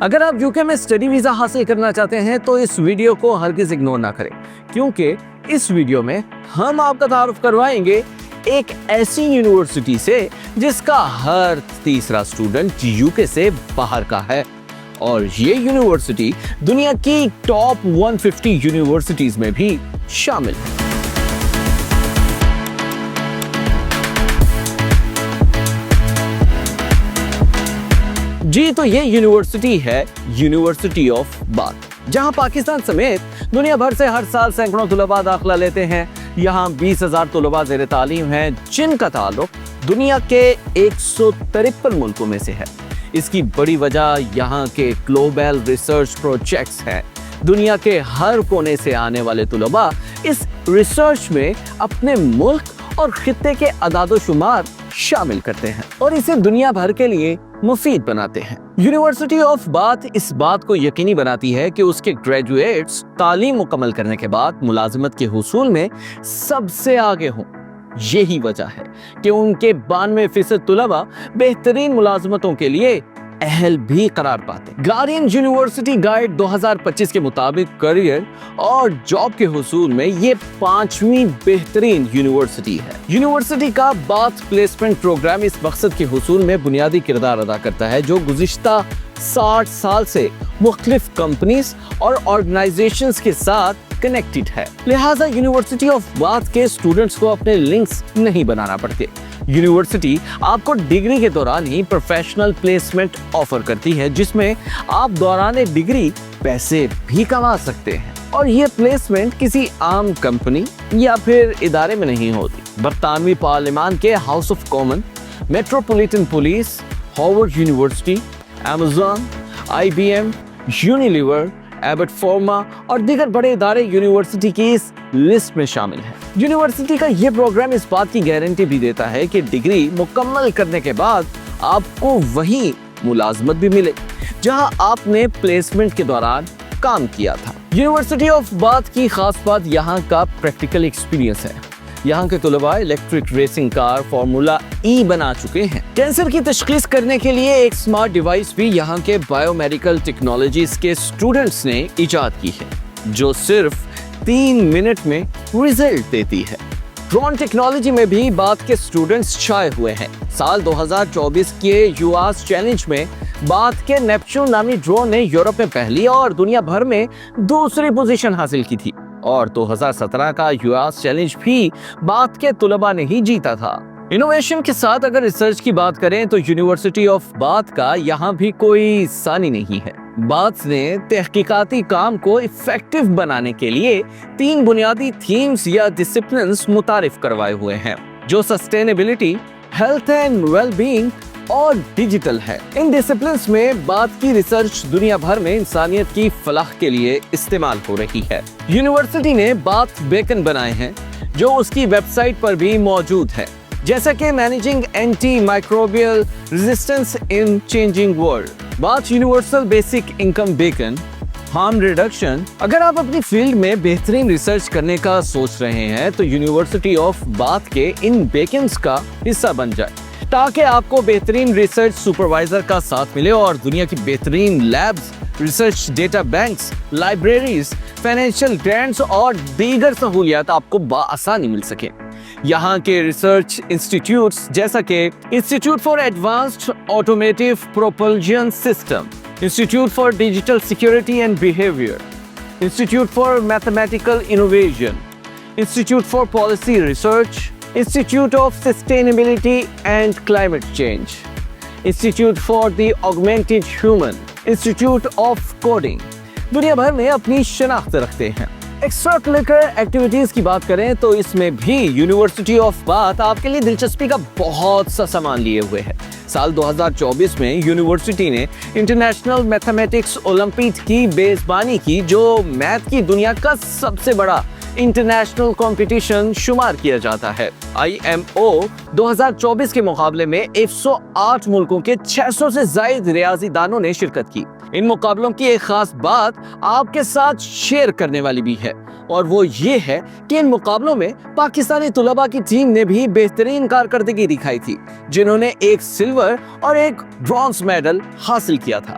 اگر آپ یوکے میں اسٹڈی ویزا حاصل کرنا چاہتے ہیں تو اس ویڈیو کو ہرگز اگنور نہ کریں، کیونکہ اس ویڈیو میں ہم آپ کا تعارف کروائیں گے ایک ایسی یونیورسٹی سے جس کا ہر تیسرا اسٹوڈنٹ یوکے سے باہر کا ہے، اور یہ یونیورسٹی دنیا کی ٹاپ 150 یونیورسٹیز میں بھی شامل ہے۔ جی تو یہ یونیورسٹی ہے یونیورسٹی آف باتھ، جہاں پاکستان سمیت دنیا بھر سے ہر سال سینکڑوں طلباء داخلہ لیتے ہیں۔ یہاں 20,000 طلباء زیر تعلیم ہیں، جن کا تعلق دنیا کے 153 ملکوں میں سے ہے۔ اس کی بڑی وجہ یہاں کے گلوبل ریسرچ پروجیکٹس ہیں۔ دنیا کے ہر کونے سے آنے والے طلباء اس ریسرچ میں اپنے ملک اور خطے کے اعداد و شمار شامل کرتے ہیں اور اسے دنیا بھر کے لیے مفید بناتے ہیں۔ یونیورسٹی آف باتھ اس بات کو یقینی بناتی ہے کہ اس کے گریجویٹس تعلیم مکمل کرنے کے بعد ملازمت کے حصول میں سب سے آگے ہوں۔ یہی وجہ ہے کہ ان کے 92% طلباء بہترین ملازمتوں کے لیے اہل بھی قرار پاتے ہیں۔ گارڈین یونیورسٹی گائیڈ 2025 کے مطابق کریئر اور جاب کے حصول میں یہ 5ویں بہترین یونیورسٹی ہے۔ یونیورسٹی کا باتھ پلیسمنٹ پروگرام اس مقصد کے حصول میں بنیادی کردار ادا کرتا ہے، جو گزشتہ 60 سال سے مختلف کمپنیز اور آرگنائزیشنز کے ساتھ کنیکٹڈ ہے۔ لہٰذا یونیورسٹی آف باتھ کے اسٹوڈنٹس کو اپنے لنکس نہیں بنانا پڑتے۔ یونیورسٹی آپ کو ڈگری کے دوران ہی پروفیشنل پلیسمنٹ آفر کرتی ہے، جس میں آپ دوران ڈگری پیسے بھی کما سکتے ہیں، اور یہ پلیسمنٹ کسی عام کمپنی یا پھر ادارے میں نہیں ہوتی۔ برطانوی پارلیمان کے house of common, metropolitan police, Harvard university, Amazon, IBM، Unilever, Abbott pharma اور دیگر بڑے ادارے یونیورسٹی کی اس لسٹ میں شامل ہیں۔ یونیورسٹی کا یہ پروگرام اس بات کی گارنٹی بھی دیتا ہے کہ ڈگری مکمل کرنے کے بعد آپ کو وہیں ملازمت بھی ملے جہاں آپ نے پلیسمنٹ کے دوران کام کیا تھا۔ یونیورسٹی آف باتھ کی خاص بات یہاں کا پریکٹیکل ایکسپیرینس ہے۔ یہاں کے طلباء الیکٹرک ریسنگ کار فارمولا ای بنا چکے ہیں۔ کینسر کی تشخیص کرنے کے لیے ایک سمارٹ ڈیوائس بھی یہاں کے بائیو میڈیکل ٹیکنالوجیز کے اسٹوڈنٹس نے ایجاد کی ہے، جو صرف 3 منٹ میں ریزلٹ دیتی ہے۔ ڈرون ٹیکنالوجی میں بھی باتھ کے اسٹوڈنٹس چھائے ہوئے ہیں۔ سال 2024 کے US چیلنج میں باتھ کے نیپچون نامی ڈرون نے یورپ میں پہلی اور دنیا بھر میں دوسری پوزیشن حاصل کی تھی، اور 2017 کا US چیلنج بھی باتھ کے طلباء نے ہی جیتا تھا۔ انوویشن کے ساتھ اگر ریسرچ کی بات کریں تو یونیورسٹی آف باتھ کا یہاں بھی کوئی ثانی نہیں ہے۔ باتھ نے تحقیقاتی کام کو افیکٹو بنانے کے لیے 3 بنیادی تھیمز یا ڈسپلنز متعارف کروائے ہوئے ہیں، جو sustainability, health and well being اور ڈیجیٹل ہے۔ ان ڈسپلنز میں باتھ کی ریسرچ دنیا بھر میں انسانیت کی فلاح کے لیے استعمال ہو رہی ہے۔ یونیورسٹی نے باتھ بیکن بنائے ہیں، جو اس کی ویب سائٹ پر بھی موجود ہے، جیسا کہ managing antimicrobial resistance in changing world, Bath universal basic income beacon, harm reduction. اگر آپ اپنی فیلڈ میں بہترین ریسرچ کرنے کا سوچ رہے ہیں تو یونیورسٹی آف باتھ کے ان بیکنز کا حصہ بن جائے، تاکہ آپ کو بہترین ریسرچ سپروائزر کا ساتھ ملے اور دنیا کی بہترین labs, research data banks, libraries, financial grants اور دیگر سہولیات آپ کو بآسانی مل سکے۔ یہاں کے ریسرچ انسٹیٹیوٹس جیسا کہ institute for advanced آٹومیٹو propulsion system, institute for digital security and behaviour, institute for mathematical innovation, institute for policy research, institute of sustainability and climate change, institute for the augmented human, institute of coding دنیا بھر میں اپنی شناخت رکھتے ہیں۔ Extra curricular activities کی بات کریں تو اس میں بھی یونیورسٹی آف باتھ آپ کے لیے دلچسپی کا بہت سا سامان لیے ہوئے ہے۔ سال 2024 میں یونیورسٹی نے انٹرنیشنل میتھمیٹکس اولمپیڈ کی میزبانی کی، جو میتھ کی دنیا کا سب سے بڑا انٹرنیشنل کمپٹیشن شمار کیا جاتا ہے۔ IMO 2024 کے مقابلے میں 108 ملکوں کے 600 سے زائد ریاضی دانوں نے شرکت کی۔ ان مقابلوں کی ایک خاص بات آپ کے ساتھ شیئر کرنے والی بھی ہے، اور وہ یہ ہے کہ ان مقابلوں میں پاکستانی طلباء کی ٹیم نے بھی بہترین کارکردگی دکھائی تھی، جنہوں نے ایک سلور اور ایک برونز میڈل حاصل کیا تھا۔